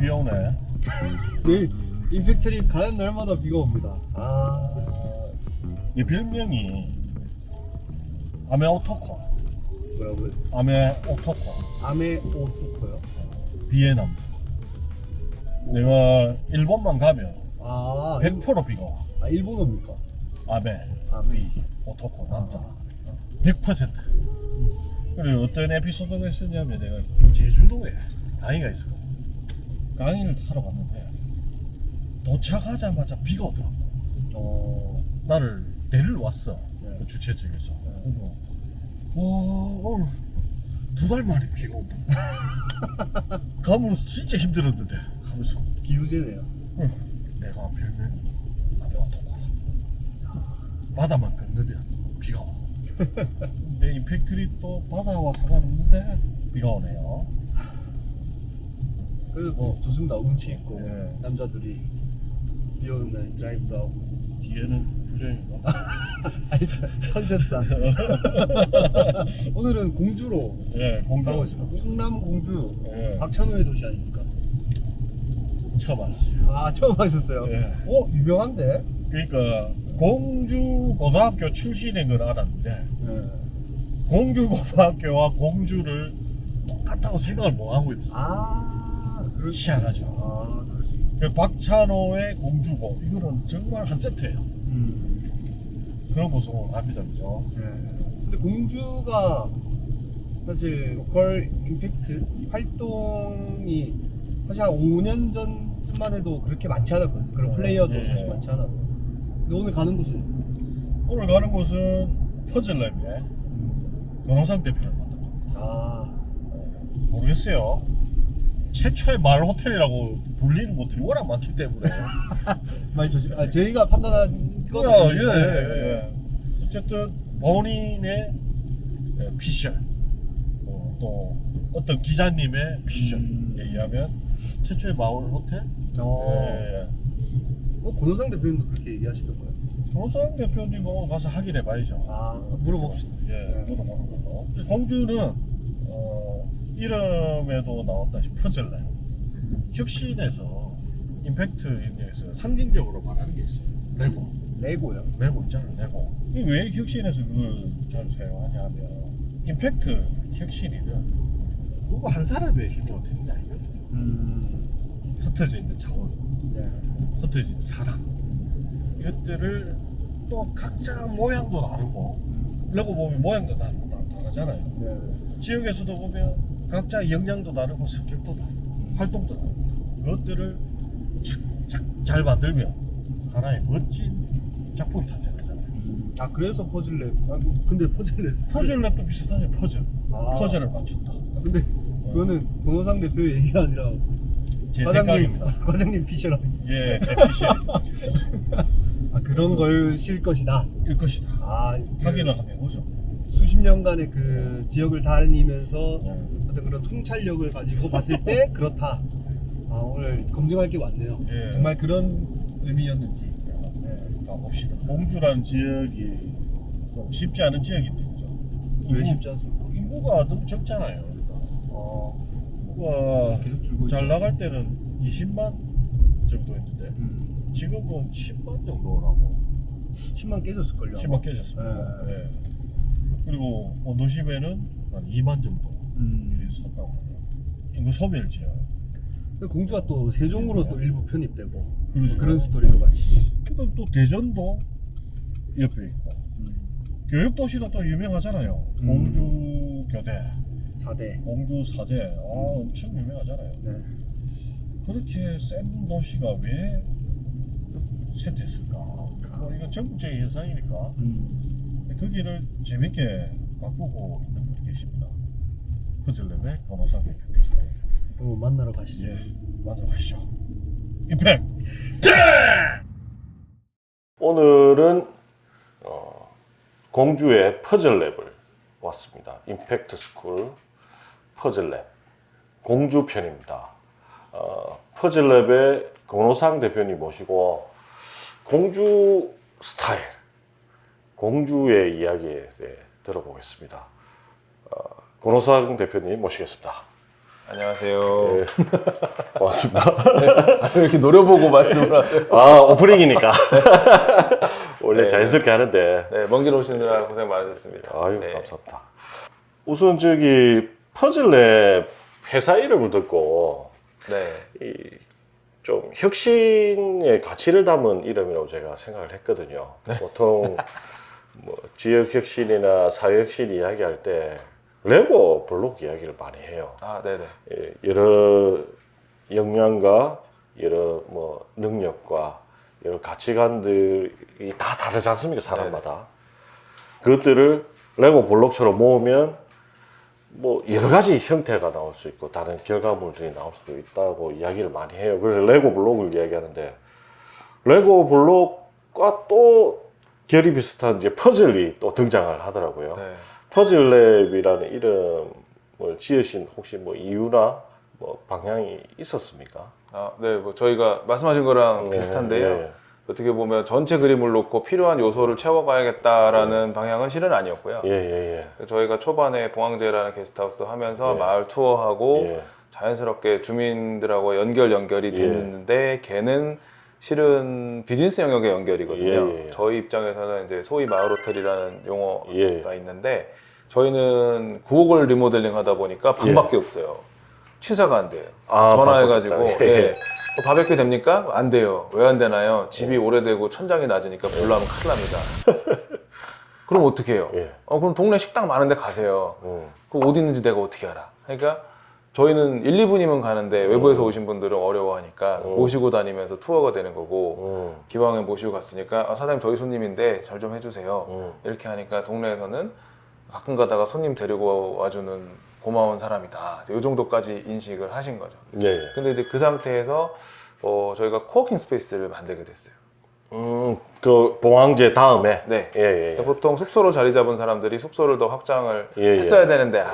비 오네. 저희 임팩트립 가는 날마다 비가 옵니다. 이 별명이 아메 오토코. 뭐라고요? 아메 오토코. 아메 오토코요? 비의 남자. 내가 일본만 가면 100% 비가 와. 일본어입니까? 아메 아메 오토코 남자. 100%. 그리고 어떤 에피소드가 있었냐면 내가 제주도에 강의가 있어. 강의를 하러 갔는데 도착하자마자 비가 오더라고. 나를 데리러 왔어. 네. 그 주최 측에서. 그래서 오늘 2달 만에 비가 온다. 가면서 진짜 힘들었는데 하면서 기우제네요. 내가 별명이 아메 오토코라. 바다만 건너면 비가 와. 근데 임팩트립도 바다와 상관없는데 비가 오네요. 그래도 뭐 좋습니다. 운치 있고 네. 남자들이 비 오는 날 드라이브도 하고. 뒤에는 부정인가? 아니 컨셉상 오늘은 공주로 예, 가고 공장 있습니다. 충남 공주 예. 박찬호의 도시 아닙니까? 처음 알았어요. 처음 하셨어요? 예. 유명한데? 그러니까 공주 고등학교 출신인 걸 알았는데 네. 공주 고등학교와 공주를 똑같다고 생각을 못 하고 있었어. 그럴 수 희한하죠. 그럴 수 있 그 박찬호의 공주고 이거는 정말 한 세트예요. 그런 모습을 합니다, 그죠? 네. 근데 공주가 사실 로컬 임팩트 활동이 사실 한 5년 전쯤만 해도 그렇게 많지 않았거든요. 그런 플레이어도 예. 사실 많지 않았고. 근데 오늘 가는 곳은 오늘 가는 곳은 퍼즐랩에 변호상 대표를 만나고 모르겠어요. 최초의 말 호텔이라고 불리는 곳들이 워낙 많기 때문에. 많이 조심. 저희가 판단한 예, 예. 어쨌든 본인의 피셜, 또 어떤 기자님의 피셜에 의하면 최초의 마을 호텔. 예. 권호상 대표님도 그렇게 얘기하시던가요? 변호상 대표님 가서 확인해 봐야죠. 물어봅시다. 예, 물어보는 걸로. 공주는 이름에도 나왔다시피 퍼즐랩 혁신에서 임팩트 인덱스 상징적으로 말하는 게 있어요. 레고요? 레고 있잖아요. 레고. 이게 왜 혁신에서 그걸 잘 사용하냐 하면 임팩트 혁신이든 누구 한 사람의 힘으로 되는 게 아니거든요. 흩어져 있는 자원, 네. 흩어져 있는 사람, 이것들을 또 각자 모양도 다르고 레고 보면 모양도 다르잖아요. 네. 지역에서도 보면 각자 역량도 다르고 성격도 다르고 활동도 다르고 그것들을 잘 만들면 하나의 멋진 작품이 탄생하잖아요. 그래서 퍼즐랩. 근데 퍼즐랩도 비슷하죠. 퍼즐을 맞춘다. 근데 그거는 권호상 대표 얘기가 아니라 제 생각입니다. 과장님 피셜. 예, 제 피셜 그런 걸 실 것이다. 일 것이다. 확인을 하면 오죠. 수십 년간의 그 지역을 다니면서 네. 어떤 그런 통찰력을 가지고 봤을 때 그렇다. 오늘 검증할 게 많네요. 예. 정말 그런 의미였는지. 가봅시다. 공주라는 지역이 좀 쉽지 않은 지역인데, 그죠? 왜 쉽지 않습니까? 인구가 너무 적잖아요. 인구가 계속 줄고 잘 있죠. 나갈 때는 20만 정도였는데 지금은 10만 정도라고. 10만 깨졌을걸요. 10만 깨졌습니다. 네. 그리고 도심에는 한 2만 정도 섰다고 하네요. 인구 소멸지역. 공주가 또 세종으로 또 일부 편입되고 그러죠. 그런 스토리도 같이. 그다음 또 대전도 옆에 있고 교육도시도 또 유명하잖아요. 공주 교대, 4대. 공주 사대, 엄청 유명하잖아요. 네. 그렇게 센 도시가 왜 쇠퇴했을까? 이건 전국적인 현상이니까 거기를 재밌게 바꾸고 있는 분이 계십니다. 퍼즐랩의 권호상 대표께서. 만나러 가시죠. 예, 만나러 가시죠. 임팩트! 오늘은 공주의 퍼즐랩을 왔습니다. 임팩트 스쿨 퍼즐랩 공주 편입니다. 퍼즐랩의 권호상 대표님 모시고 공주 스타일, 공주의 이야기에 대해 들어보겠습니다. 권호상 대표님 모시겠습니다. 안녕하세요. 예. 고맙습니다. 왜 이렇게 노려보고 말씀을 하세요? 아, 오프닝이니까. 원래 네. 자연스럽게 하는데. 네, 먼 길 오시느라 고생 많으셨습니다. 아유, 네. 감사합니다. 우선 저기 퍼즐랩 회사 이름을 듣고 네. 좀 혁신의 가치를 담은 이름이라고 제가 생각을 했거든요. 보통 뭐 지역 혁신이나 사회 혁신 이야기할 때 레고 블록 이야기를 많이 해요. 아, 네네. 예, 여러 역량과 여러 뭐 능력과 여러 가치관들이 다 다르지 않습니까, 사람마다. 그것들을 레고 블록처럼 모으면 뭐 여러 가지 형태가 나올 수 있고 다른 결과물들이 나올 수 있다고 이야기를 많이 해요. 그래서 레고 블록을 이야기하는데, 레고 블록과 또 결이 비슷한 이제 퍼즐이 또 등장을 하더라고요. 네. 퍼즐랩이라는 이름을 지으신 혹시 뭐 이유나 뭐 방향이 있었습니까? 아, 네. 뭐 저희가 말씀하신 거랑 비슷한데요. 예, 어떻게 보면 전체 그림을 놓고 필요한 요소를 채워가야겠다라는 방향은 실은 아니었고요. 예, 예, 예. 저희가 초반에 봉황제라는 게스트하우스 하면서 예. 마을 투어하고 예. 자연스럽게 주민들하고 연결이 예. 됐는데 걔는 실은 비즈니스 영역의 연결이거든요. 예, 예. 저희 입장에서는 이제 소위 마을 호텔이라는 용어가 예. 있는데, 저희는 9억을 리모델링 하다 보니까 방밖에 없어요. 취사가 안 돼요. 아, 전화해가지고 바꿨다. 예. 바베큐 됩니까? 안 돼요. 왜 안 되나요? 집이 오래되고 천장이 낮으니까 불나면 큰일 납니다. 그럼 어떻게 해요? 예. 그럼 동네 식당 많은데 가세요. 그 어디 있는지 내가 어떻게 알아? 그러니까 저희는 1, 2분이면 가는데 외부에서 오신 분들은 어려워하니까 모시고 다니면서 투어가 되는 거고, 기왕에 모시고 갔으니까 사장님 저희 손님인데 잘 좀 해주세요. 이렇게 하니까 동네에서는 가끔 가다가 손님 데리고 와주는 고마운 사람이다. 이 정도까지 인식을 하신 거죠. 예, 예. 근데 이제 그 상태에서 저희가 코워킹 스페이스를 만들게 됐어요. 그 봉황제 다음에. 네. 예, 예. 보통 숙소로 자리 잡은 사람들이 숙소를 더 확장을 예, 예. 했어야 되는데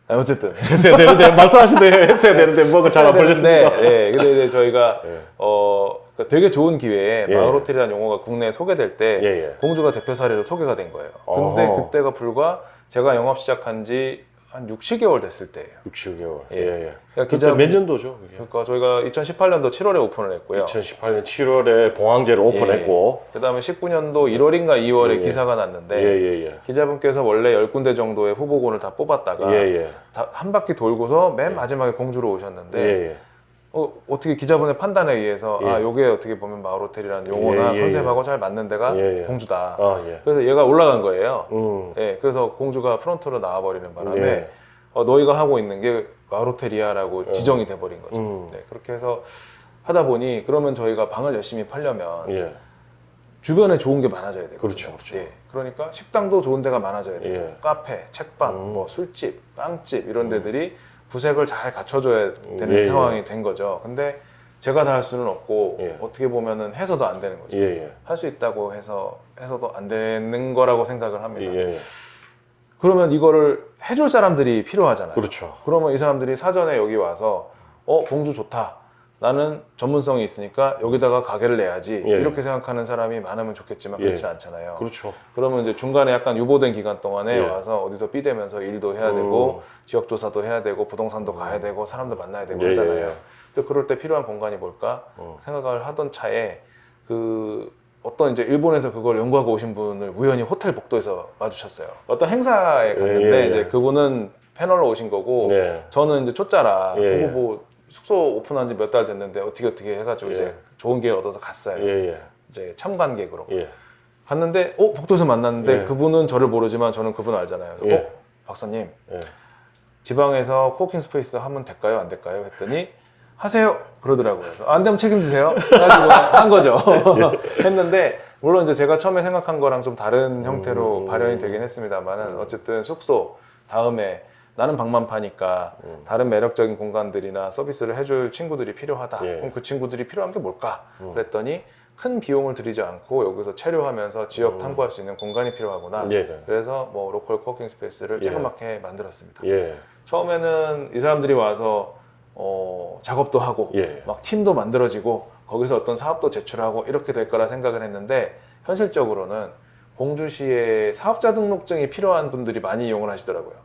어쨌든 했어야 되는데 말씀하시는데 했어야 되는데 뭐가 잘 안 풀렸습니다. 네. 근데 이제 저희가 예. 그러니까 되게 좋은 기회에 예. 마을 호텔이라는 용어가 국내에 소개될 때 예, 예. 공주가 대표 사례로 소개가 된 거예요. 근데 어허. 그때가 불과 제가 영업 시작한 지 한 6, 7개월 됐을 때예요. 6, 7개월. 예. 예, 예. 그러니까 그때 몇 년도죠? 그게? 그러니까 저희가 2018년도 7월에 오픈을 했고요. 2018년 7월에 봉황제를 오픈했고. 그 다음에 19년도 1월인가 2월에 예. 기사가 예, 났는데 예, 예. 기자분께서 원래 10군데 정도의 후보군을 다 뽑았다가 예, 예. 한 바퀴 돌고서 맨 마지막에 공주로 오셨는데 예, 예. 어떻게 기자분의 판단에 의해서 예. 요게 어떻게 보면 마을 호텔이라는 용어나 예, 예, 컨셉하고 잘 맞는 데가 예, 예. 공주다. 아, 예. 그래서 얘가 올라간 거예요. 음. 그래서 공주가 프론트로 나와버리는 바람에 예. 너희가 하고 있는 게 마을 호텔이야라고 예. 지정이 돼버린 거죠. 그렇게 해서 하다 보니 그러면 저희가 방을 열심히 팔려면 예. 주변에 좋은 게 많아져야 되거든요. 그렇죠, 그렇죠. 그러니까 식당도 좋은 데가 많아져야 돼요. 예. 카페, 책방, 뭐 술집, 빵집 이런 데들이 구색을 잘 갖춰줘야 되는 예, 상황이 된 거죠. 근데 제가 다 할 수는 없고 예. 어떻게 보면은 해서도 안 되는 거죠. 예, 예. 할 수 있다고 해서도 안 되는 거라고 생각을 합니다. 예. 그러면 이거를 해줄 사람들이 필요하잖아요. 그렇죠. 그러면 이 사람들이 사전에 여기 와서 공주 좋다. 나는 전문성이 있으니까 여기다가 가게를 내야지. 예. 이렇게 생각하는 사람이 많으면 좋겠지만 예. 그렇지 않잖아요. 그렇죠. 그러면 이제 중간에 약간 유보된 기간 동안에 예. 와서 어디서 삐대면서 일도 해야 되고 지역조사도 해야 되고 부동산도 가야 되고 사람도 만나야 되고 예, 하잖아요. 예. 근데 그럴 때 필요한 공간이 뭘까 생각을 하던 차에 어떤 이제 일본에서 그걸 연구하고 오신 분을 우연히 호텔 복도에서 마주쳤어요. 어떤 행사에 갔는데 예, 예. 이제 그분은 패널로 오신 거고 네. 저는 이제 초짜라 예, 그거 예. 뭐 숙소 오픈한 지 몇 달 됐는데 어떻게 해가지고 예. 이제 좋은 기회 얻어서 갔어요. 예, 이제 참관객으로. 예. 갔는데 복도에서 만났는데 예. 그분은 저를 모르지만 저는 그분을 알잖아요. 그래서 예. 박사님 예. 지방에서 코워킹 스페이스 하면 될까요? 안 될까요? 했더니 하세요 그러더라고요. 그래서 안 되면 책임지세요. 그래가지고 한 거죠. 했는데 물론 이제 제가 처음에 생각한 거랑 좀 다른 형태로 발현이 되긴 했습니다만은 어쨌든 숙소 다음에 나는 방만 파니까 다른 매력적인 공간들이나 서비스를 해줄 친구들이 필요하다. 예. 그럼 그 친구들이 필요한 게 뭘까? 그랬더니 큰 비용을 들이지 않고 여기서 체류하면서 지역 탐구할 수 있는 공간이 필요하구나. 예, 네. 그래서 뭐 로컬 코워킹 스페이스를 예. 조그맣게 만들었습니다. 예. 처음에는 이 사람들이 와서 작업도 하고 예. 막 팀도 만들어지고 거기서 어떤 사업도 제출하고 이렇게 될 거라 생각을 했는데 현실적으로는 공주시에 사업자 등록증이 필요한 분들이 많이 이용을 하시더라고요.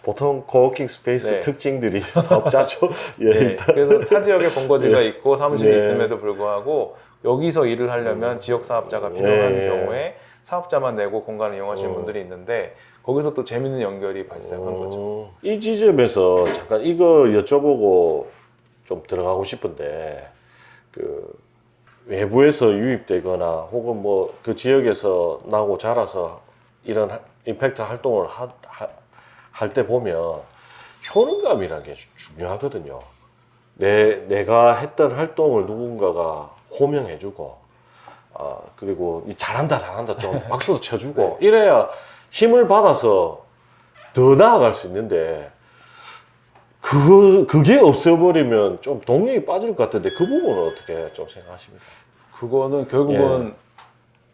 보통 코워킹 스페이스 네. 특징들이 사업자죠. 예, 네, 일단. 그래서 타 지역에 본거지가 예. 있고 사무실이 예. 있음에도 불구하고 여기서 일을 하려면 지역 사업자가 필요한 예. 경우에 사업자만 내고 공간을 이용하시는 음. 분들이 있는데 거기서 또 재밌는 연결이 발생한 거죠. 이 지점에서 잠깐 이거 여쭤보고 좀 들어가고 싶은데 그 외부에서 유입되거나 혹은 뭐 그 지역에서 나고 자라서 이런 임팩트 활동을 할 때 보면 효능감이라는 게 중요하거든요. 내가 했던 활동을 누군가가 호명해주고, 그리고 잘한다 좀 박수도 쳐주고, 이래야 힘을 받아서 더 나아갈 수 있는데, 그게 없어버리면 좀 동력이 빠질 것 같은데, 그 부분은 어떻게 좀 생각하십니까? 그거는 결국은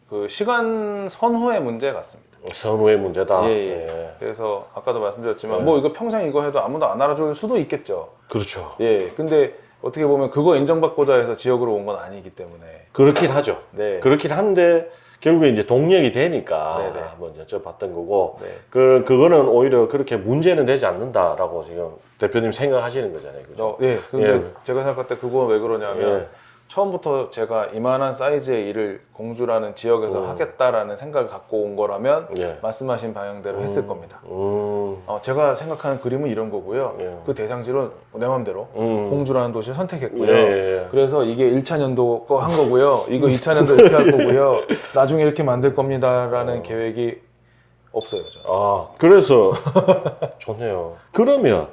그 시간 선후의 문제 같습니다. 선후의 문제다. 예, 예. 그래서 아까도 말씀드렸지만 네. 뭐 이거 평생 이거 해도 아무도 안 알아줄 수도 있겠죠. 그렇죠. 예. 근데 어떻게 보면 그거 인정받고자 해서 지역으로 온 건 아니기 때문에. 그렇긴 하죠. 네. 그렇긴 한데, 결국에 이제 동력이 되니까 네네. 한번 여쭤봤던 거고, 네. 그거는 오히려 그렇게 문제는 되지 않는다라고 지금 대표님 생각하시는 거잖아요. 그죠? 예. 근데 예. 제가 생각할 때 그건 왜 그러냐면 예. 처음부터 제가 이만한 사이즈의 일을 공주라는 지역에서 하겠다라는 생각을 갖고 온 거라면 예. 말씀하신 방향대로 했을 겁니다. 음. 제가 생각하는 그림은 이런 거고요. 예. 그 대상지는 내 맘대로 음. 공주라는 도시를 선택했고요. 예, 예. 그래서 이게 1차 년도 거 한 거고요. 이거 2차 년도 이렇게 할 거고요. 나중에 이렇게 만들 겁니다라는 계획이 없어요. 저는. 그래서 좋네요. 그러면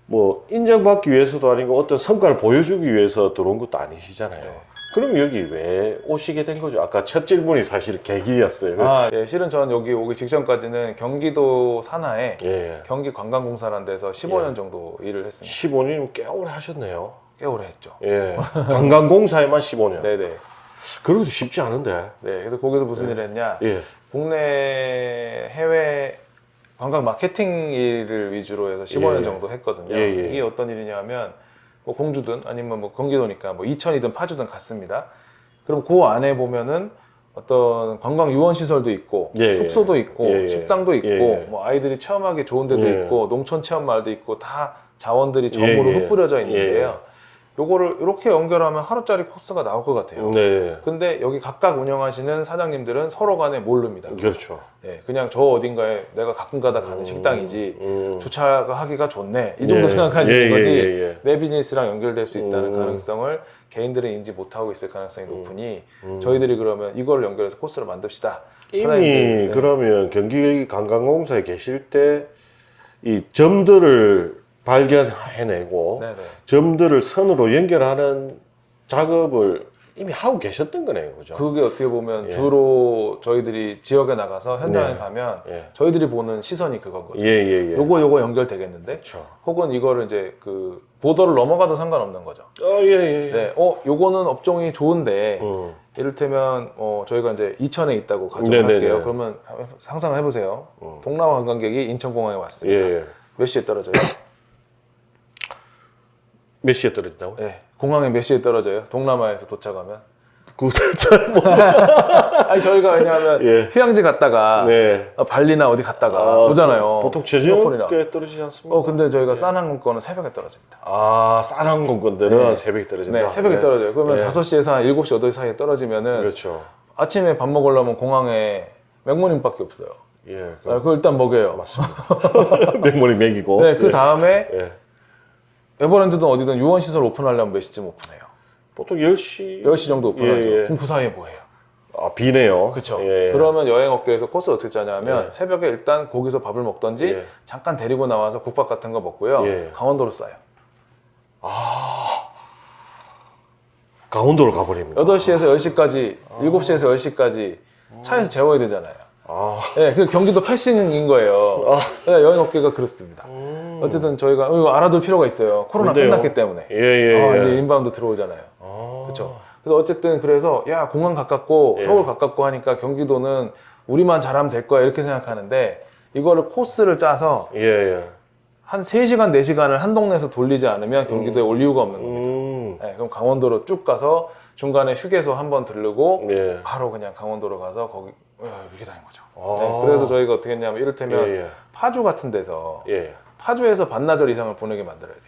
뭐 인정받기 위해서도 아니고 어떤 성과를 보여주기 위해서 들어온 것도 아니시잖아요. 네. 그럼 여기 왜 오시게 된 거죠? 아까 첫 질문이 사실 계기였어요. 예, 실은 저는 여기 오기 직전까지는 경기도 산하에 예. 경기관광공사라는 데서 15년 예. 정도 일을 했습니다. 15년 꽤 오래 하셨네요. 꽤 오래 했죠. 예. 관광공사에만 15년. 네네. 그래도 쉽지 않은데. 네, 그래서 거기서 무슨 일을 했냐? 예. 국내 해외 관광 마케팅 일을 위주로 해서 15년 예. 정도 했거든요. 예, 예. 이게 어떤 일이냐면 뭐 공주든 아니면 뭐 경기도니까 뭐 이천이든 파주든 갔습니다. 그럼 그 안에 보면은 어떤 관광 유원 시설도 있고 예, 예. 숙소도 있고 예, 예. 식당도 있고 예, 예. 뭐 아이들이 체험하기 좋은 데도 예. 있고 농촌 체험 마을도 있고 다 자원들이 점으로 예, 예. 흩뿌려져 있는데요. 예. 요거를 이렇게 연결하면 하루짜리 코스가 나올 것 같아요. 네. 근데 여기 각각 운영하시는 사장님들은 서로 간에 모릅니다. 그렇죠. 예, 그냥 저 어딘가에 내가 가끔 가다 가는 식당이지 주차가 하기가 좋네 이 정도 예. 생각하시는 예, 거지 예, 예, 예. 내 비즈니스랑 연결될 수 있다는 음. 가능성을 개인들은 인지 못하고 있을 가능성이 높으니 저희들이 그러면 이걸 연결해서 코스를 만듭시다. 이미 사장님들, 네. 그러면 경기관광공사에 계실 때 이 점들을 발견해내고 네네. 점들을 선으로 연결하는 작업을 이미 하고 계셨던 거네요, 그죠? 그게 어떻게 보면 예. 주로 저희들이 지역에 나가서 현장에 네. 가면 예. 저희들이 보는 시선이 그건 거죠. 예. 요거 연결되겠는데 그렇죠. 혹은 이거를 이제 그 보더를 넘어가도 상관없는 거죠. 예. 네, 요거는 업종이 좋은데 음. 이를테면 저희가 이제 이천에 있다고 네네네. 가정할게요. 그러면 상상을 해보세요. 동남아 관광객이 인천공항에 왔습니다. 예. 몇 시에 떨어져요? 몇 시에 떨어진다고? 네, 공항에 몇 시에 떨어져요? 동남아에서 도착하면? 구세차 뭐. 아니 저희가 왜냐하면 예. 휴양지 갔다가 네. 발리나 어디 갔다가 오잖아요. 보통 싱가포르나. 저녁에 떨어지지 않습니까? 근데 저희가 싼 항공권은 새벽에 떨어집니다. 싼 항공권들은 네. 새벽에 떨어진다. 네, 새벽에 떨어져요. 그러면 네. 5시에서 한 7시, 8시 사이에 떨어지면은 그렇죠. 아침에 밥 먹으려면 공항에 맥모닝밖에 없어요. 예. 그걸 일단 먹여요. 맞습니다. 맥모닝 먹이고. 네, 그 다음에 예. 에버랜드든 어디든 유원시설 오픈하려면 몇 시쯤 오픈해요? 보통 10시. 10시 정도 오픈하죠. 예. 그럼 그 사이에 뭐 해요? 비네요. 그렇죠. 예. 그러면 여행업계에서 코스를 어떻게 짜냐면 예. 새벽에 일단 거기서 밥을 먹던지 예. 잠깐 데리고 나와서 국밥 같은 거 먹고요. 예. 강원도로 싸요. 강원도로 가버립니다. 8시에서 10시까지, 7시에서 10시까지 차에서 재워야 되잖아요. 네, 그 경기도 패싱인 거예요. 그러니까 여행업계가 그렇습니다. 어쨌든 저희가 이거 알아둘 필요가 있어요. 코로나 근데요. 끝났기 때문에. 예. 이제 인바운드 들어오잖아요. 그렇죠. 그래서 어쨌든 그래서 야 공항 가깝고 예. 서울 가깝고 하니까 경기도는 우리만 잘하면 될 거야 이렇게 생각하는데 이거를 코스를 짜서 예. 한 3시간, 4시간을 한 동네에서 돌리지 않으면 경기도에 올 이유가 없는 겁니다. 네, 그럼 강원도로 쭉 가서 중간에 휴게소 한번 들르고 예. 바로 그냥 강원도로 가서 거기 이렇게 다닌 거죠. 네, 그래서 저희가 어떻게 했냐면 이를테면 예. 파주 같은 데서 예. 파주에서 반나절 이상을 보내게 만들어야 돼요.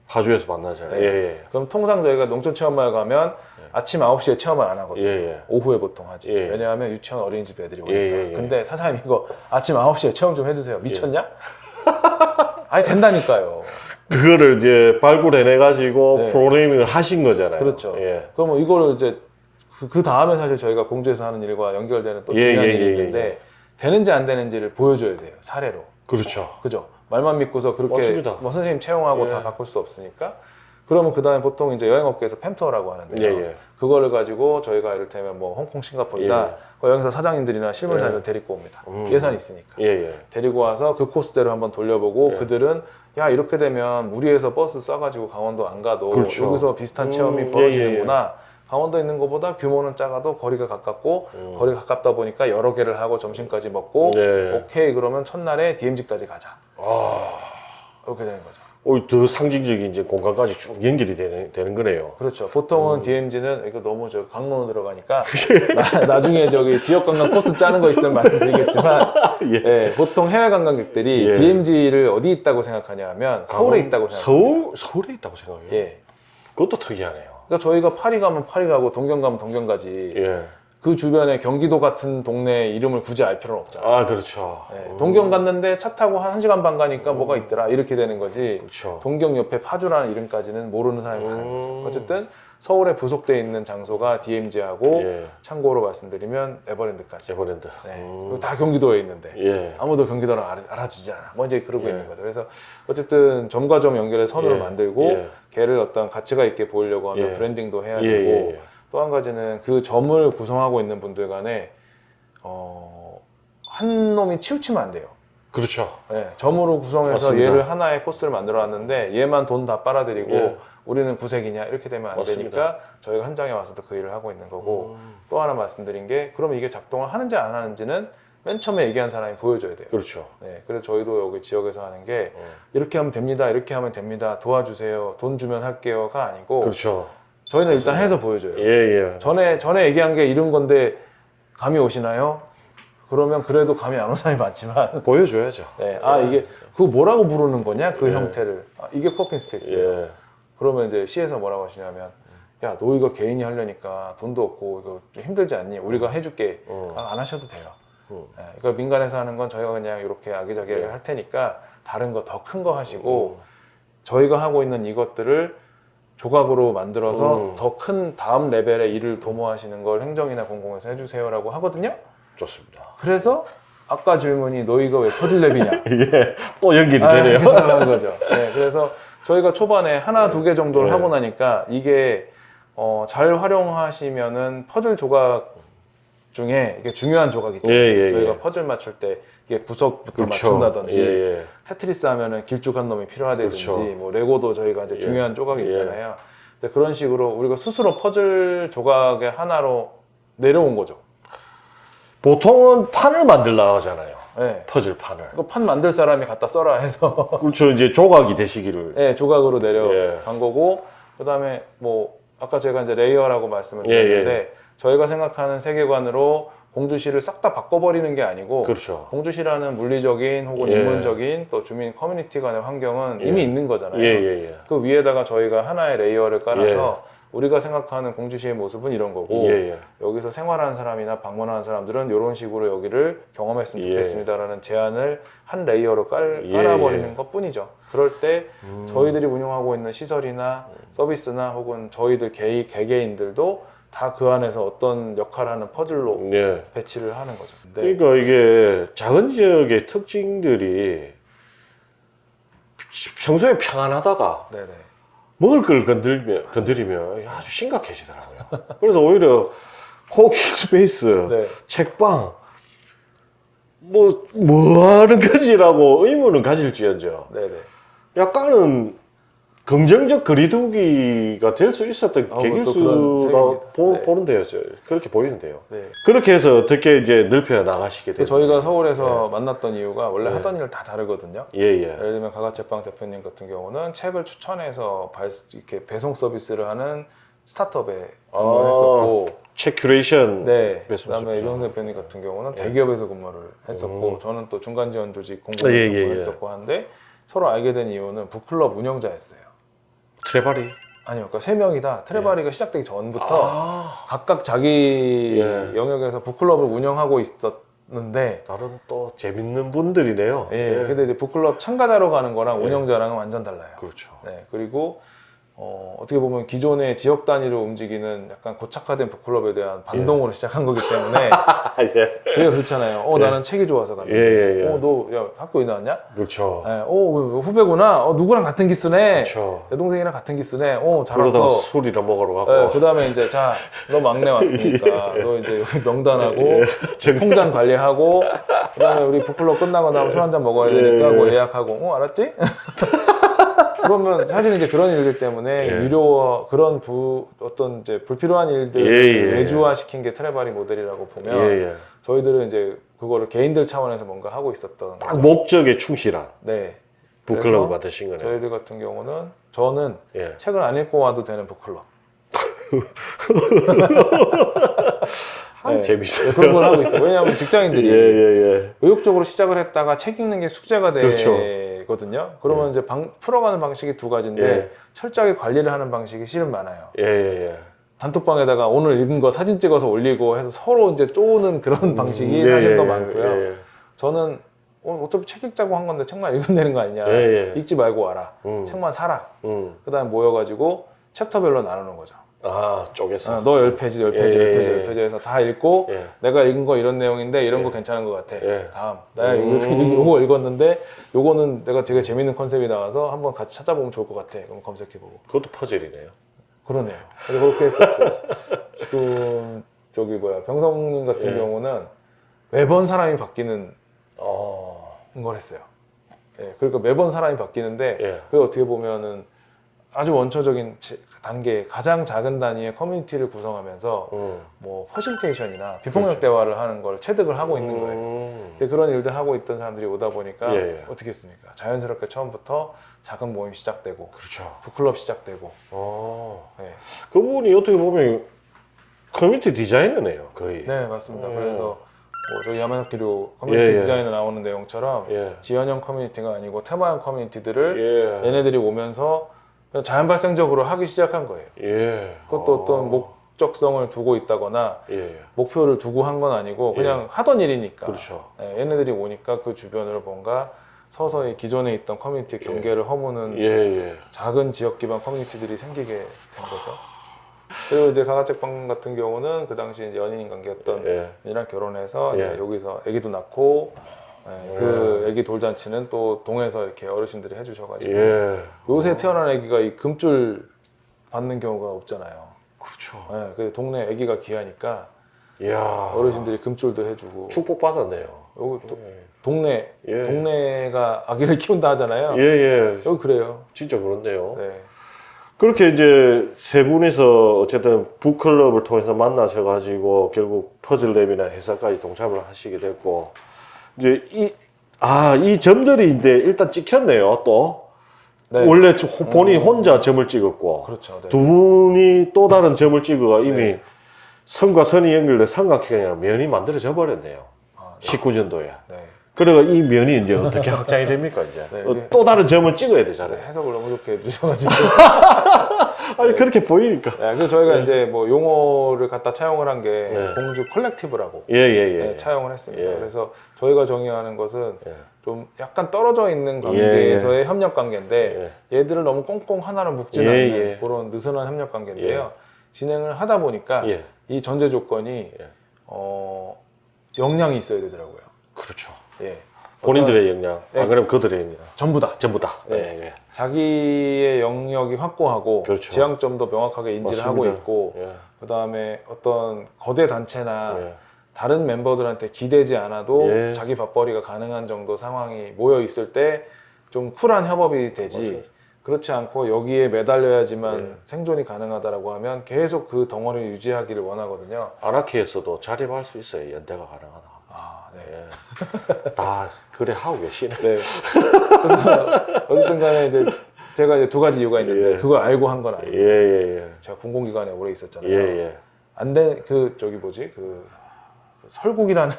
파주에서 만나자. 네. 예, 예. 그럼 통상 저희가 농촌 체험마을 가면 아침 9시에 체험을 안 하거든요. 예, 예. 오후에 보통 하지. 예. 왜냐하면 유치원 어린이집 애들이 오니까. 예, 예. 근데 사장님 이거 아침 9시에 체험 좀 해주세요. 미쳤냐? 아니 된다니까요. 그거를 이제 발굴해내가지고 네. 프로그래밍을 하신 거잖아요. 그렇죠. 예. 그러면 이거를 이제 그 다음에 사실 저희가 공주에서 하는 일과 연결되는 또 예, 중요한 예, 일이 예, 있는데 되는지 안 되는지를 보여줘야 돼요. 사례로. 그렇죠. 그죠? 말만 믿고서 그렇게 맞습니다. 뭐 선생님 채용하고 예. 다 바꿀 수 없으니까. 그러면 그 다음에 보통 이제 여행업계에서 팸투어라고 하는데요. 예, 예. 그거를 가지고 저희가 이를테면 뭐 홍콩, 싱가포르다 예. 그 여행사 사장님들이나 실무자들 예. 데리고 옵니다. 음. 예산이 있으니까. 예, 예. 데리고 와서 그 코스대로 한번 돌려보고 예. 그들은 야 이렇게 되면 무리해서 버스 싸가지고 강원도 안 가도 그렇죠. 여기서 비슷한 체험이 예, 벌어지는구나. 강원도에 있는 것보다 규모는 작아도 거리가 가깝고 거리가 가깝다 보니까 여러 개를 하고 점심까지 먹고 네. 오케이 그러면 첫날에 DMZ까지 가자. 아, 이렇게 되는 거죠. 더 상징적인 이제 공간까지 쭉 연결이 되는 거네요. 그렇죠. 보통은 DMZ는 이거 너무 저 강론으로 들어가니까 나중에 저기 지역 관광 코스 짜는 거 있으면 말씀드리겠지만 예. 예, 보통 해외 관광객들이 예. DMZ를 어디 있다고 생각하냐 하면 서울에 있다고 생각해요. 서울에 있다고 생각해요. 예. 그것도 특이하네요. 그러니까 저희가 파리 가면 파리 가고 동경 가면 동경 가지. 예. 그 주변에 경기도 같은 동네 이름을 굳이 알 필요는 없잖아요. 아, 그렇죠. 예, 동경 갔는데 차 타고 한 1시간 반 가니까 뭐가 있더라 이렇게 되는 거지. 그렇죠. 동경 옆에 파주라는 이름까지는 모르는 사람이 많은 거죠. 음. 어쨌든 서울에 부속되어 있는 장소가 DMZ하고 예. 참고로 말씀드리면 에버랜드까지. 에버랜드. 네. 그리고 다 경기도에 있는데 예. 아무도 경기도를 알아주지 않아. 뭐 이제 그러고 예. 있는 거죠. 그래서 어쨌든 점과 점 연결해 선으로 예. 만들고 예. 걔를 어떤 가치가 있게 보이려고 하면 예. 브랜딩도 해야 예, 되고 예, 예. 또 한 가지는 그 점을 구성하고 있는 분들 간에 한 놈이 치우치면 안 돼요. 그렇죠. 네, 점으로 구성해서 맞습니다. 얘를 하나의 코스를 만들어 놨는데 얘만 돈 다 빨아들이고 예. 우리는 구색이냐 이렇게 되면 안 맞습니다. 되니까 저희가 현장에 와서도 그 일을 하고 있는 거고 음. 또 하나 말씀드린 게 그러면 이게 작동을 하는지 안 하는지는 맨 처음에 얘기한 사람이 보여줘야 돼요. 그렇죠. 네, 그래서 저희도 여기 지역에서 하는 게 어. 이렇게 하면 됩니다, 이렇게 하면 됩니다, 도와주세요, 돈 주면 할게요가 아니고 그렇죠. 저희는 일단 해서 보여줘요. 예, 예. 전에 얘기한 게 이런 건데 감이 오시나요? 그러면 그래도 감이 안 오는 사람이 많지만 보여줘야죠. 네, 아 이게 그거 뭐라고 부르는 거냐 그 예. 형태를 이게 코워킹 스페이스예요. 예. 그러면 이제 시에서 뭐라고 하시냐면 야 너 이거 개인이 하려니까 돈도 없고 이거 좀 힘들지 않니? 우리가 해줄게. 안 하셔도 돼요. 네, 그러니까 민간에서 하는 건 저희가 그냥 이렇게 아기자기하게 예. 할 테니까 다른 거 더 큰 거 하시고 저희가 하고 있는 이것들을 조각으로 만들어서 더 큰 다음 레벨의 일을 도모하시는 걸 행정이나 공공에서 해주세요라고 하거든요. 좋습니다. 그래서 아까 질문이 너 이거 왜 퍼즐랩이냐? 예. 또 연결이 되네요. 그런 거죠. 네, 그래서 저희가 초반에 하나 두 개 정도를 네. 하고 나니까 이게 잘 활용하시면은 퍼즐 조각 중에 이게 중요한 조각 있죠. 예, 예, 저희가 예. 퍼즐 맞출 때 이게 구석부터 그렇죠. 맞춘다든지 예, 예. 테트리스 하면은 길쭉한 놈이 필요하다든지 그렇죠. 뭐 레고도 저희가 이제 예. 중요한 조각이 예. 있잖아요. 근데 그런 식으로 우리가 스스로 퍼즐 조각의 하나로 내려온 거죠. 보통은 판을 만들려고 하잖아요. 네. 퍼즐 판을. 이거 판 만들 사람이 갖다 써라 해서 그렇죠. 이제 조각이 되시기를. 네, 조각으로 내려간 예. 거고 그다음에 뭐 아까 제가 이제 레이어라고 말씀을 예, 드렸는데 저희가 생각하는 세계관으로 공주시를 싹 다 바꿔버리는 게 아니고 그렇죠. 공주시라는 물리적인 혹은 예. 인문적인 또 주민 커뮤니티 간의 환경은 예. 이미 있는 거잖아요. 예, 예, 예. 그 위에다가 저희가 하나의 레이어를 깔아서 우리가 생각하는 공주시의 모습은 이런 거고 예, 예. 여기서 생활하는 사람이나 방문하는 사람들은 이런 식으로 여기를 경험했으면 예. 좋겠습니다라는 제안을 한 레이어로 예, 깔아버리는 예. 것 뿐이죠. 그럴 때 저희들이 운영하고 있는 시설이나 서비스나 혹은 저희들 개개인들도 다 그 안에서 어떤 역할을 하는 퍼즐로 예. 배치를 하는 거죠. 근데 그러니까 이게 작은 지역의 특징들이 평소에 평안하다가 네네. 먹을 걸 건드리면 아주 심각해지더라고요. 그래서 오히려 코워킹 스페이스, 네. 책방, 뭐 하는 거지라고 의문은 가질지언정 네네. 약간은 긍정적 거리두기가 될 수 있었던 또 계기수가 그런 셈입니다. 네. 보는데요. 그렇게 보이는데요. 네. 그렇게 해서 어떻게 이제 넓혀 나가시게 그 되는 저희가 서울에서 만났던 이유가 원래 네. 하던 일 다 다르거든요. 예예. 예를 들면 가가책방 대표님 같은 경우는 책을 추천해서 이렇게 배송 서비스를 하는 스타트업에 근무를 아, 했었고, 책 큐레이션. 네. 배송 그다음에 서비스. 이병수 대표님 같은 경우는 예. 대기업에서 근무를 했었고, 저는 또 중간 지원 조직 공무원 예, 예, 근무를 예. 했었고 한데 서로 알게 된 이유는 북클럽 운영자였어요. 트레바리. 아니요, 그러니까 세 명이 다 트레바리가 시작되기 전부터 아, 각각 자기 예. 영역에서 북클럽을 운영하고 있었는데, 나름 또 재밌는 분들이네요. 예, 근데 이제 북클럽 참가자로 가는 거랑 예. 운영자랑은 완전 달라요. 그렇죠. 네, 그리고 어떻게 보면 기존의 지역 단위로 움직이는 약간 고착화된 북클럽에 대한 반동으로 시작한 거기 때문에 예. 저희가 그렇잖아요. 예. 나는 책이 좋아서 갔는데, 예, 예, 예. 너 야, 학교에 나왔냐? 그렇죠. 네, 후배구나. 누구랑 같은 기수네. 그렇죠. 내 동생이랑 같은 기수네. 그러다가 잘했어. 술이나 먹으러 가고. 네, 그 다음에 이제 자, 너 막내 왔으니까 너 이제 여기 명단하고 예. 통장 관리하고 그 다음에 우리 북클럽 끝나고 나면 술 한잔 먹어야 되니까 예. 뭐 예약하고 알았지? 그러면 사실 이제 그런 일들 때문에 예. 유료 그런 어떤 이제 불필요한 일들을 예, 예. 외주화 시킨 게 트레바리 모델이라고 보면 예, 예. 저희들은 이제 그거를 개인들 차원에서 뭔가 하고 있었던 딱 거죠. 목적에 충실한 네. 북클럽을 그래서 만드신 거네요. 저희들 같은 경우는 저는 예. 책을 안 읽고 와도 되는 북클럽. 아, 네. 재밌어요. 그런 걸 하고 있어요. 왜냐하면 예, 직장인들이 예, 의욕적으로 시작을 했다가 책 읽는 게 숙제가 그렇죠. 되거든요. 그러면 이제 풀어가는 방식이 두 가지인데 예. 철저하게 관리를 하는 방식이 실은 많아요. 예. 예, 예. 단톡방에다가 오늘 읽은 거 사진 찍어서 올리고 해서 서로 이제 쪼는 그런 방식이 예, 사실 더 예, 많고요. 예, 저는 어차피 책 읽자고 한 건데 책만 읽으면 되는 거 아니냐. 예, 예. 읽지 말고 와라. 음. 책만 사라. 음. 그 다음에 모여가지고 챕터별로 나누는 거죠. 아, 쪼개서. 너 10페이지, 10페이지, 예, 10페이지, 예, 10페이지 해서 다 읽고 예. 내가 읽은 거 이런 내용인데 이런 거 예. 괜찮은 것 같아. 예. 다음. 내가 이거 읽었는데 요거는 내가 되게 재밌는 컨셉이 나와서 한번 같이 찾아보면 좋을 것 같아. 그럼 검색해보고. 그것도 퍼즐이네요. 그러네요. 그래서 그렇게 했었고. 지금 병성님 같은 예. 경우는 매번 사람이 바뀌는 어. 걸 했어요. 예, 그러니까 매번 사람이 바뀌는데 예. 그게 어떻게 보면은 아주 원초적인 단계, 가장 작은 단위의 커뮤니티를 구성하면서 뭐 퍼실테이션이나 비폭력 그렇죠. 대화를 하는 걸 체득을 하고 있는 거예요. 근데 그런 일들 하고 있던 사람들이 오다 보니까 예, 예. 어떻게 했습니까? 자연스럽게 처음부터 작은 모임 시작되고 그렇죠. 북클럽 시작되고 어. 예. 그분이 어떻게 보면 커뮤니티 디자이너네요, 거의. 네 맞습니다. 음. 그래서 뭐 저희 야만학기류 커뮤니티 예, 예. 디자인에 나오는 내용처럼 예. 지연형 커뮤니티가 아니고 테마형 커뮤니티들을 예. 얘네들이 오면서 그냥 자연 발생적으로 하기 시작한 거예요. 예. 그것도 어떤 목적성을 두고 있다거나 예. 예. 목표를 두고 한 건 아니고 그냥 하던 일이니까. 그렇죠. 예, 얘네들이 오니까 그 주변으로 뭔가 서서히 기존에 있던 커뮤니티의 경계를 허무는 예. 예. 작은 지역 기반 커뮤니티들이 생기게 된 거죠. 그리고 이제 가가책방 같은 경우는 그 당시 이제 연인 관계였던 예. 분이랑 결혼해서 예. 이제 여기서 아기도 낳고 그 아기 돌잔치는 또 동에서 이렇게 어르신들이 해주셔가지고 예. 요새 태어난 아기가 이 금줄 받는 경우가 없잖아요. 그렇죠. 예, 그 동네 아기가 귀하니까 이야. 어르신들이 금줄도 해주고 축복 받았네요. 여기 또 예. 동네 동네가 아기를 키운다 하잖아요. 예, 예. 여기 그래요. 진짜 그런데요. 네. 그렇게 이제 세 분이서 어쨌든 북클럽을 통해서 만나셔가지고 결국 퍼즐랩이나 회사까지 동참을 하시게 됐고 이제 이 점들이 이제 일단 찍혔네요. 또 네. 원래 본인이 혼자 점을 찍었고 그렇죠. 네. 두 분이 또 다른 점을 찍어가 이미 네. 선과 선이 연결된 삼각형이랑 면이 만들어져 버렸네요. 아, 네. 19년도에. 네. 그러니까 이 면이 이제 어떻게 확장이 됩니까 이제 네. 또 다른 점을 찍어야 되잖아요. 해석을 너무 좋게 해주셔가지고. 아니 그렇게 보이니까. 네, 그래서 저희가 이제 뭐 용어를 갖다 차용을 한 게 네. 공주 컬렉티브라고 예예예. 네, 차용을 했습니다. 예. 그래서 저희가 정의하는 것은 예. 좀 약간 떨어져 있는 관계에서의 협력 관계인데 얘들을 너무 꽁꽁 하나로 묶지는 예, 않는 예. 그런 느슨한 협력 관계인데요. 진행을 하다 보니까 예. 이 전제 조건이 예. 역량이 있어야 되더라고요. 그렇죠. 예. 본인들의 역량. 예. 안 그러면 그들의 역량. 전부 다 전부 다. 네. 예, 예. 자기의 영역이 확고하고 그렇죠. 지향점도 명확하게 인지를 하고 맞습니다. 있고 예. 그다음에 어떤 거대 단체나 예. 다른 멤버들한테 기대지 않아도 예. 자기 밥벌이가 가능한 정도 상황이 모여 있을 때 좀 쿨한 협업이 되지 맞아요. 그렇지 않고 여기에 매달려야지만 예. 생존이 가능하다라고 하면 계속 그 덩어리를 유지하기를 원하거든요. 아나키에서도 자립할 수 있어요. 연대가 가능하다. 아, 네. 예. 다 그래 하고 계시네. 네. 그래서 어쨌든 간에 이제 제가 이제 두 가지 이유가 있는데 예. 그걸 알고 한 건 아니에요. 예예예. 제가 공공기관에 오래 있었잖아요. 예예. 안 된 설국이라는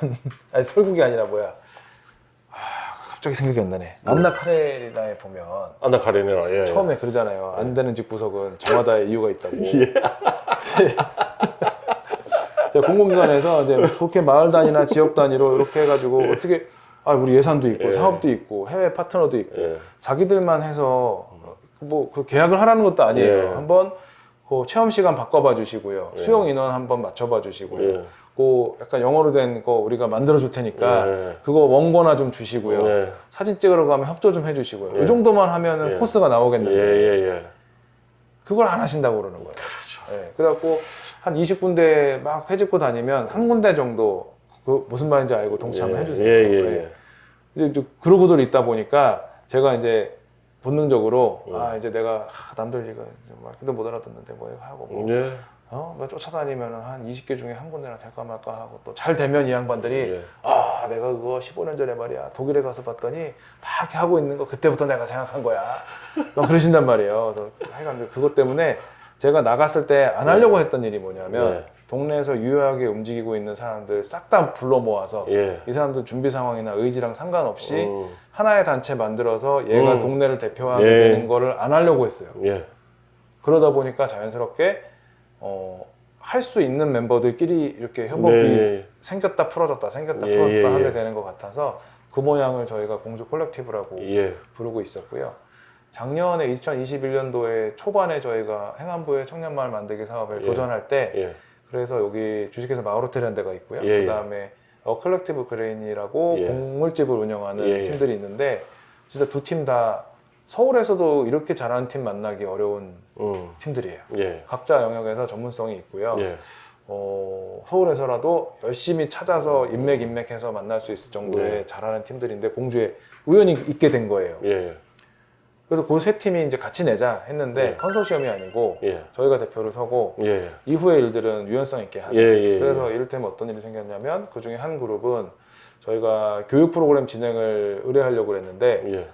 아니 설국이 아니라 뭐야? 갑자기 생각이 안 나네. 안나 카레나에 보면 안나 카레나 예. 처음에 그러잖아요. 안 되는 집 구석은 저마다의 이유가 있다고. 예. 제가 공공기관에서 이제 그렇게 마을 단위나 지역 단위로 이렇게 해가지고 어떻게 우리 예산도 있고 예. 사업도 있고 해외 파트너도 있고 예. 자기들만 해서 뭐 그 계약을 하라는 것도 아니에요. 예. 한번 그 체험 시간 바꿔봐 주시고요. 예. 수용 인원 한번 맞춰봐 주시고요. 예. 그 약간 영어로 된 거 우리가 만들어 줄 테니까 예. 그거 원고나 좀 주시고요. 예. 사진 찍으러 가면 협조 좀 해주시고요. 예. 이 정도만 하면은 예. 코스가 나오겠는데 예. 그걸 안 하신다고 그러는 거예요. 그렇죠. 예, 그래갖고 한 20군데 막 회집고 다니면 한 군데 정도 그 무슨 말인지 알고 동참해 주세요. 예. 이제 그러고들 있다 보니까 제가 이제 본능적으로 예. 이제 내가 남들 이거 말 근데 못 알아듣는데 뭐 이거 하고 뭐, 예. 뭐 쫓아다니면 한 20개 중에 한 군데나 될까 말까 하고 또 잘 되면 이 양반들이 예. 내가 그거 15년 전에 말이야 독일에 가서 봤더니 다 이렇게 하고 있는 거 그때부터 내가 생각한 거야. 막 그러신단 말이에요. 그래서 하여간 그것 때문에 제가 나갔을 때 안 하려고 했던 일이 뭐냐면 예. 동네에서 유효하게 움직이고 있는 사람들 싹 다 불러 모아서 예. 이 사람들 준비 상황이나 의지랑 상관없이 음. 하나의 단체 만들어서 얘가 동네를 대표하게 예. 되는 거를 안 하려고 했어요. 예. 그러다 보니까 자연스럽게 할 수 있는 멤버들끼리 이렇게 협업이 네. 생겼다 풀어졌다 생겼다 예, 풀어졌다 예, 하게 예. 되는 것 같아서 그 모양을 저희가 공주 콜렉티브라고 예. 부르고 있었고요. 작년에 2021년도에 초반에 저희가 행안부의 청년마을 만들기 사업에 예. 도전할 때 예. 그래서 여기 주식회사 마을호텔이라는 데가 있고요. 예, 예. 그다음에 컬렉티브 그레인이라고 예. 곡물집을 운영하는 예, 예. 팀들이 있는데 진짜 두 팀 다 서울에서도 이렇게 잘하는 팀 만나기 어려운 팀들이에요. 예. 각자 영역에서 전문성이 있고요. 예. 서울에서라도 열심히 찾아서 인맥해서 만날 수 있을 정도의 네. 잘하는 팀들인데 공주에 우연히 있게 된 거예요. 예. 그래서 그 세 팀이 이제 같이 내자 했는데 네. 컨소시엄이 아니고 예. 저희가 대표를 서고 예. 이후의 일들은 유연성 있게 하자. 예. 그래서 이를테면 어떤 일이 생겼냐면 그 중에 한 그룹은 저희가 교육 프로그램 진행을 의뢰하려고 했는데 예.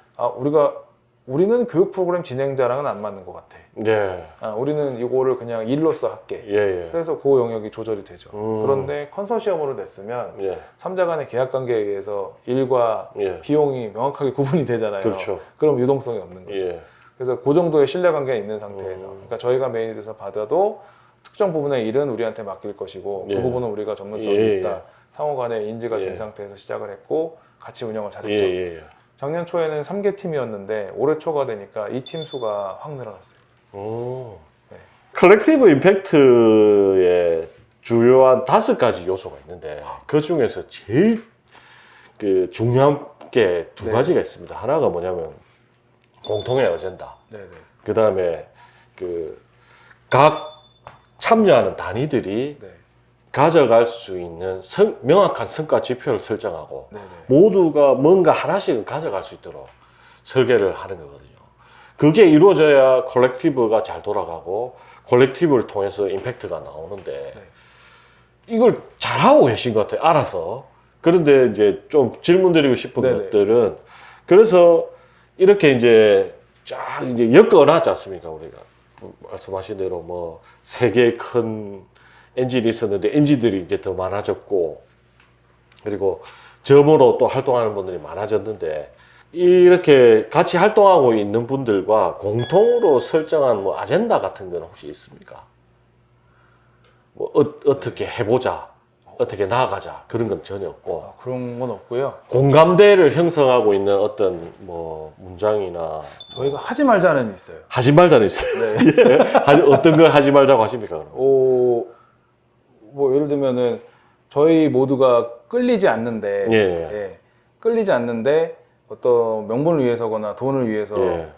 우리는 교육 프로그램 진행자랑은 안 맞는 것 같아. 예. 우리는 이거를 그냥 일로서 할게. 예. 그래서 그 영역이 조절이 되죠. 그런데 컨소시엄으로 냈으면 예. 3자 간의 계약 관계에 의해서 일과 예. 비용이 명확하게 구분이 되잖아요. 그렇죠. 그럼 유동성이 없는 거죠. 예. 그래서 그 정도의 신뢰 관계가 있는 상태에서 그러니까 저희가 메인이 돼서 받아도 특정 부분의 일은 우리한테 맡길 것이고 예. 그 부분은 우리가 전문성이 예. 있다. 상호 간에 인지가 예. 된 상태에서 시작을 했고 같이 운영을 잘했죠. 예. 작년 초에는 3개 팀이었는데 올해 초가 되니까 이 팀 수가 확 늘어났어요. 네. 컬렉티브 임팩트의 주요한 5가지 요소가 있는데 그 중에서 제일 그 중요한 게 두 네. 가지가 있습니다. 하나가 뭐냐면 공통의 어젠다. 네네. 그 다음에 그 각 참여하는 단위들이 네. 가져갈 수 있는 명확한 성과 지표를 설정하고 네네. 모두가 뭔가 하나씩은 가져갈 수 있도록 설계를 하는 거거든요. 그게 이루어져야 콜렉티브가 잘 돌아가고 콜렉티브를 통해서 임팩트가 나오는데 네. 이걸 잘하고 계신 것 같아요. 알아서. 그런데 이제 좀 질문 드리고 싶은 네네. 것들은 그래서 이렇게 이제 쫙 이제 엮어놨지 않습니까? 우리가 말씀하신 대로 뭐 3개의 큰 엔진이 있었는데 엔진들이 이제 더 많아졌고 그리고 점으로 또 활동하는 분들이 많아졌는데 이렇게 같이 활동하고 있는 분들과 공통으로 설정한 뭐 아젠다 같은 건 혹시 있습니까? 뭐 어떻게 해보자, 어떻게 나아가자 그런 건 전혀 없고 그런 건 없고요. 공감대를 형성하고 있는 어떤 뭐 문장이나 저희가 하지 말자는 있어요. 하지 말자는 있어요. 네. 어떤 걸 하지 말자고 하십니까? 그럼? 뭐 예를 들면은 저희 모두가 끌리지 않는데, 예. 끌리지 않는데 어떤 명분을 위해서거나 돈을 위해서 예.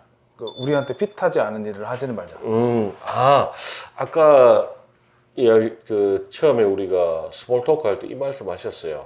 우리한테 핏하지 않은 일을 하지는 말자. 아까 그 처음에 우리가 스몰 토크 할 때 이 말씀 하셨어요.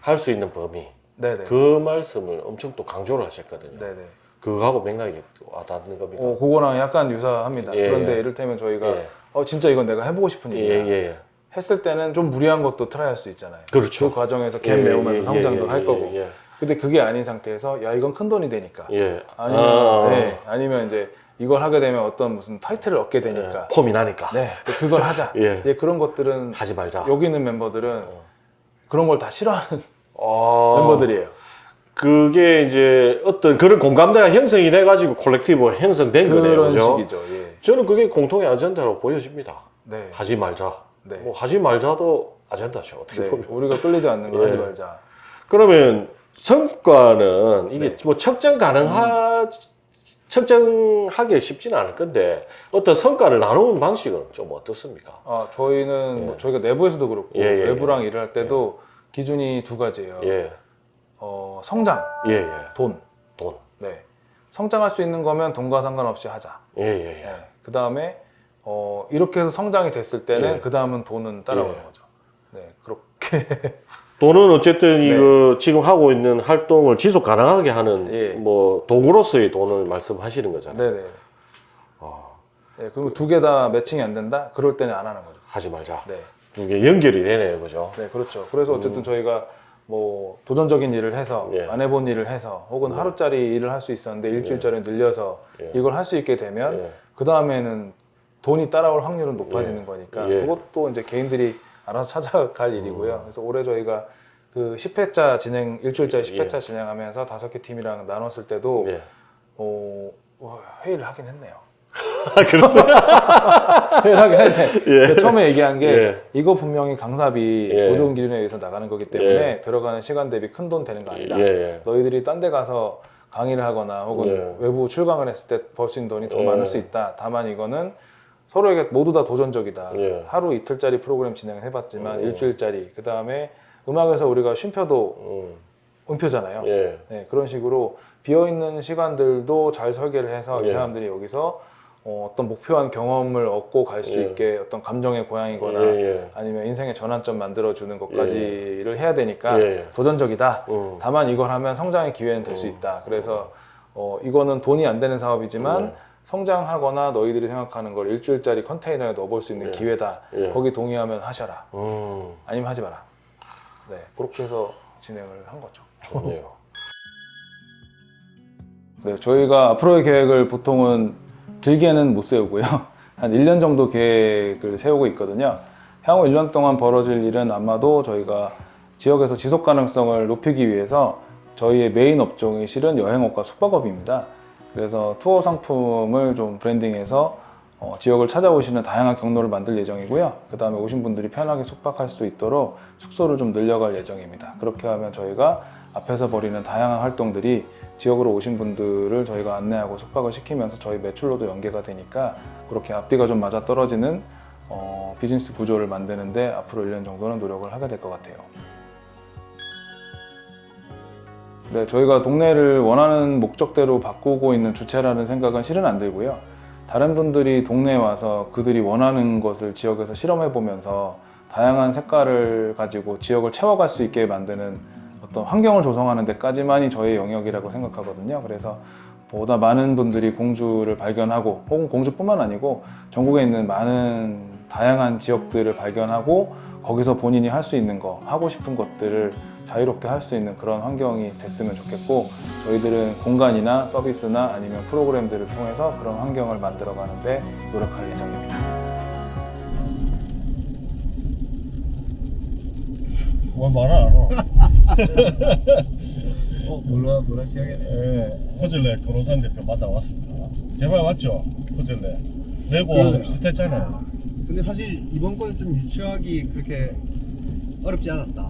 할 수 있는 범위. 네네. 그 말씀을 엄청 또 강조를 하셨거든요. 네네. 그거하고 맥락이 와닿는 겁니까? 그거랑 약간 유사합니다. 예. 그런데 이를테면 저희가 예. 진짜 이건 내가 해보고 싶은 일이야. 예. 했을 때는 좀 무리한 것도 트라이 할 수 있잖아요. 그렇죠. 그 과정에서 갭 메우면서 성장도 할 거고. 예. 근데 그게 아닌 상태에서 야 이건 큰 돈이 되니까. 예. 아니면 이제 이걸 하게 되면 어떤 무슨 타이틀을 얻게 되니까. 폼이 나니까. 네, 그걸 하자. 예. 예, 그런 것들은 하지 말자. 여기 있는 멤버들은 그런 걸 다 싫어하는 아. 멤버들이에요. 그게 이제 어떤 그런 공감대가 형성이 돼가지고 콜렉티브가 형성된 거네요. 그런 그죠? 식이죠. 예. 저는 그게 공통의 아젠다라고 보여집니다. 네. 하지 말자. 네. 뭐 하지 말자도 아젠다죠. 어떻게 네. 보면. 우리가 끌리지 않는 거 예. 하지 말자. 그러면 성과는 이게 네. 뭐 측정하기 쉽지는 않을 건데 어떤 성과를 나누는 방식은 좀 어떻습니까? 저희는 예. 뭐 저희가 내부에서도 그렇고 예, 예, 외부랑 일을 할 때도 기준이 두 가지예요. 예, 성장, 예, 예. 돈. 돈. 네. 성장할 수 있는 거면 돈과 상관없이 하자. 예, 예, 예. 네. 그 다음에 이렇게 해서 성장이 됐을 때는 예. 그 다음은 돈은 따라오는 예. 거죠. 네, 그렇게. 돈은 어쨌든 네. 이거 지금 하고 있는 활동을 지속 가능하게 하는 예. 뭐 도구로서의 돈을 말씀하시는 거잖아요. 네네. 어, 네, 그리고 두 개 다 매칭이 안 된다? 그럴 때는 안 하는 거죠. 하지 말자. 네. 두 개 연결이 되네요, 그죠? 네, 그렇죠. 그래서 어쨌든 저희가 뭐 도전적인 일을 해서 예. 안 해본 일을 해서 혹은 하루짜리 일을 할 수 있었는데 일주일짜리 늘려서 예. 이걸 할 수 있게 되면 예. 그 다음에는 돈이 따라올 확률은 높아지는 거니까 예. 그것도 이제 개인들이 알아서 찾아갈 일이고요. 그래서 올해 저희가 그 10회차 진행 일주일짜리 10회차 예. 진행하면서 5개 팀이랑 나눴을 때도 예. 회의를 하긴 했네요. 그렇어요? 회의를 하긴 했네. 예. 근데 처음에 얘기한 게 예. 이거 분명히 강사비 예. 보조금 기준에 의해서 나가는 거기 때문에 예. 들어가는 시간 대비 큰 돈 되는 거 아니다. 예, 예. 너희들이 딴 데 가서 강의를 하거나 혹은 예. 외부 출강을 했을 때 벌 수 있는 돈이 더 예. 많을 수 있다. 다만 이거는 서로에게 모두 다 도전적이다. 예. 하루 이틀짜리 프로그램 진행을 해봤지만 예. 일주일짜리 그 다음에 음악에서 우리가 쉼표도 음표잖아요. 예. 네, 그런 식으로 비어있는 시간들도 잘 설계를 해서 이 예. 사람들이 여기서 어떤 목표한 경험을 얻고 갈 수 예. 있게 어떤 감정의 고향이거나 예, 예. 아니면 인생의 전환점 만들어주는 것까지를 해야 되니까 예. 도전적이다. 음. 다만 이걸 하면 성장의 기회는 될 수 있다. 그래서 이거는 돈이 안 되는 사업이지만 성장하거나 너희들이 생각하는 걸 일주일짜리 컨테이너에 넣어볼 수 있는 예. 기회다. 예. 거기 동의하면 하셔라. 음. 아니면 하지 마라. 네, 그렇게 해서 진행을 한 거죠. 좋네요. 네, 저희가 앞으로의 계획을 보통은 길게는 못 세우고요. 한 1년 정도 계획을 세우고 있거든요. 향후 1년 동안 벌어질 일은 아마도 저희가 지역에서 지속 가능성을 높이기 위해서 저희의 메인 업종이 실은 여행업과 숙박업입니다. 그래서 투어 상품을 좀 브랜딩해서 지역을 찾아오시는 다양한 경로를 만들 예정이고요. 그 다음에 오신 분들이 편하게 숙박할 수 있도록 숙소를 좀 늘려갈 예정입니다. 그렇게 하면 저희가 앞에서 벌이는 다양한 활동들이 지역으로 오신 분들을 저희가 안내하고 숙박을 시키면서 저희 매출로도 연계가 되니까 그렇게 앞뒤가 좀 맞아 떨어지는 비즈니스 구조를 만드는데 앞으로 1년 정도는 노력을 하게 될 것 같아요. 네, 저희가 동네를 원하는 목적대로 바꾸고 있는 주체라는 생각은 실은 안 들고요. 다른 분들이 동네에 와서 그들이 원하는 것을 지역에서 실험해 보면서 다양한 색깔을 가지고 지역을 채워갈 수 있게 만드는 어떤 환경을 조성하는 데까지만이 저의 영역이라고 생각하거든요. 그래서 보다 많은 분들이 공주를 발견하고 혹은 공주뿐만 아니고 전국에 있는 많은 다양한 지역들을 발견하고 거기서 본인이 할 수 있는 거, 하고 싶은 것들을 자유롭게 할 수 있는 그런 환경이 됐으면 좋겠고 저희들은 공간이나 서비스나 아니면 프로그램들을 통해서 그런 환경을 만들어 가는데 노력할 예정입니다. 뭐 말을 안 알아. 뭐라 시작했네. 예, 퍼즐렛 건호산 대표 만나왔습니다. 제발 맞죠? 퍼즐렛. 내고 그러네요. 비슷했잖아요. 근데 사실 이번 거는 좀 유추하기 그렇게 어렵지 않았다.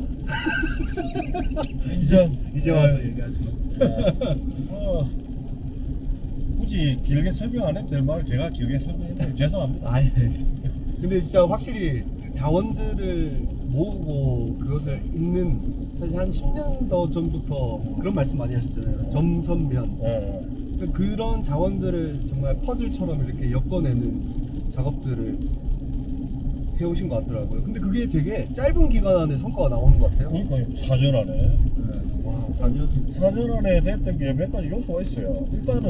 이제 와서 얘기하죠. 굳이 길게 설명 안 해도 될 말을 제가 길게 설명했는데 죄송합니다. 아니, 근데 진짜 확실히 자원들을 모으고 그것을 잇는 사실 한 10년 더 전부터 그런 말씀 많이 하셨잖아요. 점선면. 예. 그런 자원들을 정말 퍼즐처럼 이렇게 엮어내는 작업들을 해오신 것 같더라고요. 근데 그게 되게 짧은 기간 안에 성과가 나오는 것 같아요. 그러니까 4년 안에. 네. 와, 4년. 4년 안에 됐던 게 몇 가지 요소가 있어요. 일단은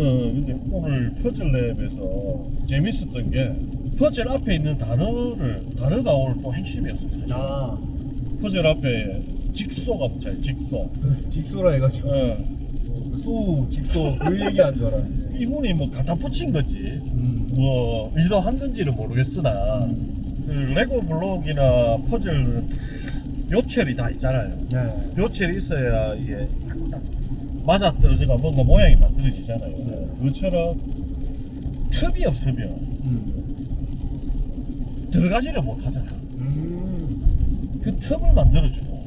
근데 오늘 퍼즐랩에서 재밌었던 게 퍼즐 앞에 있는 단어가 오늘 또 핵심이었어요. 사실. 아, 퍼즐 앞에 직소가 붙여요. 직소. 직소라 해가지고. 예. 직소 그 얘기한 줄 알았는데. 이분이 뭐 갖다 붙인 거지. 뭐 의도한 건지는 모르겠으나 그 레고 블록이나 퍼즐은 요철이 다 있잖아요. 네. 요철이 있어야 이게 딱 딱 맞아 떨어지가 뭔가 모양이 만들어지잖아요. 네. 그것처럼 틈이 없으면 들어가지를 못하잖아. 그 틈을 만들어주고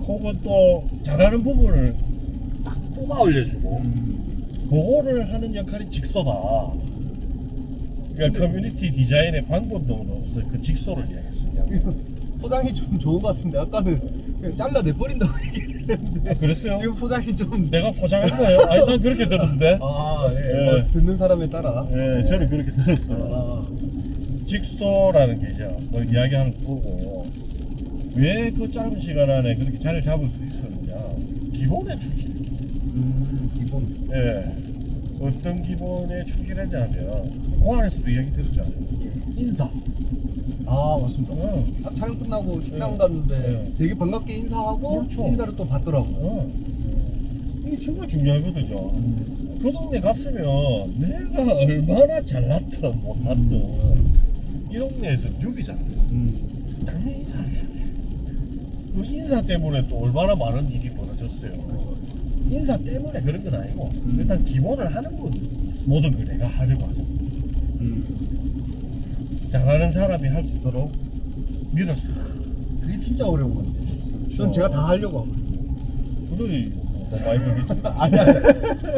혹은 또 잘하는 부분을 딱 뽑아 올려주고 그거를 하는 역할이 직소다. 그러니까 커뮤니티 디자인의 방법론으로서 그 직소를 이야기했어요. 포장이 좀 좋은 것 같은데 아까는 그냥 잘라내버린다고 얘기했는데 그랬어요? 지금 포장이 좀 내가 포장한 거예요? 아니 난 그렇게 들었는데. 아, 예. 예. 뭐 듣는 사람에 따라. 예, 저는 그렇게 들었어요. 아, 직소라는 게 이제 뭘 이야기하는 거고 왜 그 짧은 시간 안에 그렇게 자리를 잡을 수 있었느냐. 기본에 충실. 기본. 예. 어떤 기본에 충실했냐면 그 안에서도 이야기 들었잖아요. 인사. 아, 맞습니다. 촬영 끝나고 식당 네. 갔는데 네. 되게 반갑게 인사하고 그렇죠. 인사를 또 받더라고요. 이게 정말 중요하거든요. 그 동네 갔으면 내가 얼마나 잘났든 못났든 이 동네에서 죽이잖아. 당연히 인사를 해야 돼. 그 인사 때문에 또 얼마나 많은 일이 벌어졌어요. 인사 때문에 그런 건 아니고 일단 기본을 하는 분 모든 걸 내가 하려고 하잖아. 잘하는 사람이 할 수 있도록 밀어줘. 그게 진짜 어려운 건데. 그렇죠. 전 제가 다 하려고 하고. 그들이 뭐 많이 걸리지. 아니.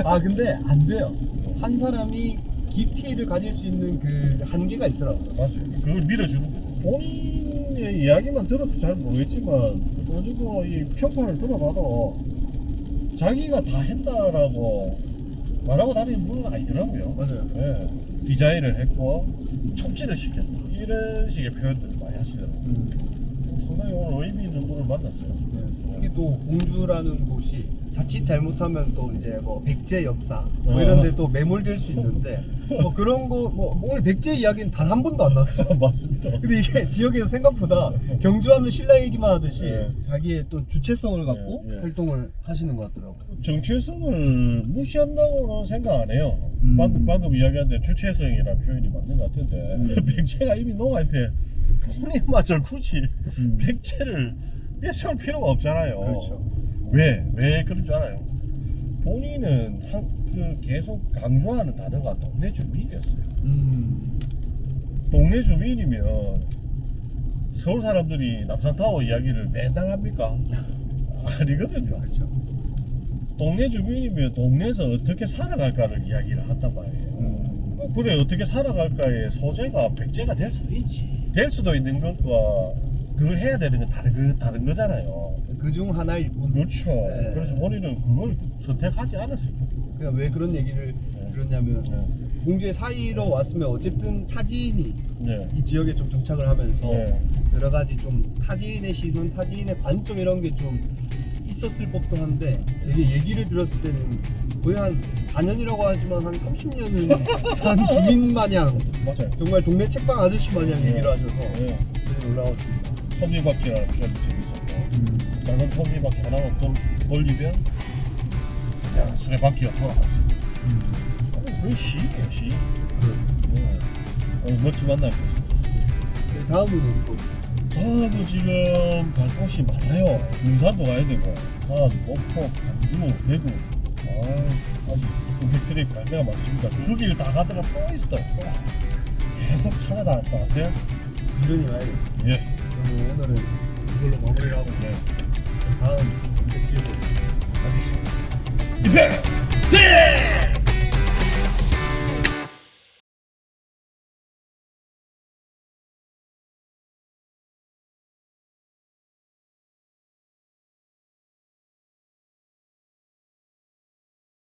아, 근데 안 돼요. 한 사람이 깊이를 가질 수 있는 그 한계가 있더라고요. 맞아요. 그걸 밀어주는 거죠. 본인의 이야기만 들어서 잘 모르겠지만 가지고 이 평판을 들어봐도 자기가 다 했다라고 말하고 다니는 분은 아니더라고요. 맞아요. 예. 디자인을 했고 촉진을 시켰다. 이런 식의 표현들을 많이 하시더라고요. 상당히 오늘 의미 있는 분을 만났어요. 특히 또 공주라는 곳이 자칫 잘못하면 또 이제 뭐 백제 역사 뭐 이런 데 또 매몰될 수 있는데 뭐 그런 거 뭐 오늘 백제 이야기는 단 한 번도 안 나왔어요. 맞습니다. 근데 이게 지역에서 생각보다 경주하면 신라 얘기만 하듯이 네. 자기의 또 주체성을 갖고 네, 네. 활동을 하시는 것 같더라고요. 정체성을 무시한다고는 생각 안 해요. 방금 이야기한데 주체성이라는 표현이 맞는 것 같은데 백제가 이미 녹아있는데 본인마저 굳이 백제를 빼세울 필요가 없잖아요. 그렇죠. 왜 그런 줄 알아요? 본인은 계속 강조하는 단어가 동네 주민이었어요. 동네 주민이면 서울 사람들이 남산타워 이야기를 맨날 합니까? 아니거든요. 그렇죠. 동네 주민이면 동네에서 어떻게 살아갈까를 이야기를 한단 말이에요. 그래 어떻게 살아갈까의 소재가 백제가 될 수도 있지. 될 수도 있는 것과 그걸 해야 되는 건 다른 거잖아요. 그중 하나일 뿐. 그렇죠. 네. 그래서 본인은 그걸 선택하지 않았을 거예요. 그러니까 왜 그런 얘기를 들었냐면 공주의 사이로 왔으면 어쨌든 타지인이 네. 이 지역에 좀 정착을 하면서 네. 여러 가지 좀 타지인의 시선, 타지인의 관점 이런 게 좀 있었을 법도 한데 되게 얘기를 들었을 때는 거의 한 4년이라고 하지만 한 30년을 산 주민 마냥 맞아요. 정말 동네 책방 아저씨 마냥 네. 얘기를 하셔서 네. 되게 놀라웠습니다. 톱니바퀴라는 표현이 재밌었고 작은 톱니바퀴 하나만 돌리면 그냥 수레바퀴가 돌아갔어요. 그게 시예요, 시. 멋진 만남이었어요. 다음은 또 다음은 지금 갈 곳이 많아요. 군산도 가야 되고, 산, 목포, 광주, 대구. 아주 임팩트리 갈 데가 많습니다. 그 길 다 가다가 또 있어요. 계속 찾아다녔다 하세요? 이런이 와야 돼. 예. 그러면 오늘은 이걸로 마무리를 하고 네. 다음 이제 기회로 가겠습니다. 임팩트!